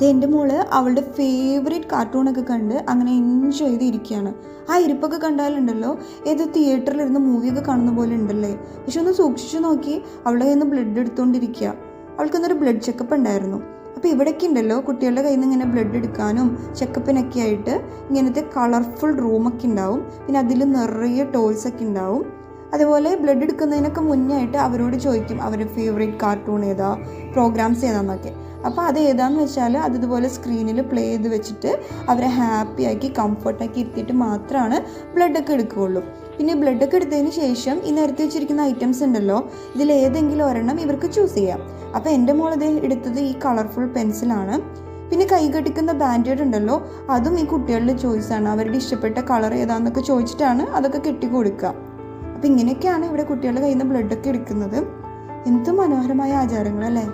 എൻ്റെ മോള് അവളുടെ ഫേവറേറ്റ് കാർട്ടൂണൊക്കെ കണ്ട് അങ്ങനെ എൻജോയ് ചെയ്തിരിക്കുകയാണ്. ആ ഇരിപ്പൊക്കെ കണ്ടാലുണ്ടല്ലോ ഏത് തിയേറ്ററിലിരുന്ന് മൂവിയൊക്കെ കാണുന്ന പോലെ ഉണ്ടല്ലേ. പക്ഷെ ഒന്ന് സൂക്ഷിച്ചു നോക്കി, അവളുടെ കയ്യിൽ നിന്ന് ബ്ലഡ് എടുത്തുകൊണ്ടിരിക്കുക. അവൾക്കൊന്നൊരു ബ്ലഡ് ചെക്കപ്പ് ഉണ്ടായിരുന്നു. അപ്പോൾ ഇവിടേക്ക് ഉണ്ടല്ലോ കുട്ടികളുടെ കയ്യിൽ നിന്ന് ഇങ്ങനെ ബ്ലഡ് എടുക്കാനും ചെക്കപ്പിനൊക്കെ ആയിട്ട് ഇങ്ങനത്തെ കളർഫുൾ റൂമൊക്കെ ഉണ്ടാവും. പിന്നെ അതിൽ നിറയെ ടോയ്സൊക്കെ ഉണ്ടാവും. അതുപോലെ ബ്ലഡ് എടുക്കുന്നതിനൊക്കെ മുന്നേ ആയിട്ട് അവരോട് ചോദിക്കും അവരുടെ ഫേവറേറ്റ് കാർട്ടൂൺ ഏതാ, പ്രോഗ്രാംസ് ഏതാന്നൊക്കെ. അപ്പോൾ അത് ഏതാണെന്ന് വെച്ചാൽ അതുപോലെ സ്ക്രീനിൽ പ്ലേ ചെയ്ത് വെച്ചിട്ട് അവരെ ഹാപ്പിയാക്കി കംഫർട്ടാക്കി ഇരുത്തിയിട്ട് മാത്രമാണ് ബ്ലഡൊക്കെ എടുക്കുകയുള്ളൂ. പിന്നെ ബ്ലഡൊക്കെ എടുത്തതിന് ശേഷം ഈ നിരത്തി വെച്ചിരിക്കുന്ന ഐറ്റംസ് ഉണ്ടല്ലോ, ഇതിലേതെങ്കിലും ഒരെണ്ണം ഇവർക്ക് ചൂസ് ചെയ്യാം. അപ്പോൾ എൻ്റെ മോളത് എടുത്തത് ഈ കളർഫുൾ പെൻസിലാണ്. പിന്നെ കൈ കെട്ടിക്കുന്ന ബാൻഡേഡ് ഉണ്ടല്ലോ, അതും ഈ കുട്ടികളുടെ ചോയ്സാണ്. അവരുടെ ഇഷ്ടപ്പെട്ട കളർ ഏതാണെന്നൊക്കെ ചോദിച്ചിട്ടാണ് അതൊക്കെ കെട്ടി കൊടുക്കുക. അപ്പോൾ ഇങ്ങനെയൊക്കെയാണ് ഇവിടെ കുട്ടികളുടെ കയ്യിൽ നിന്ന് ബ്ലഡൊക്കെ എടുക്കുന്നത്. എന്ത് മനോഹരമായ ആചാരങ്ങളല്ലേ.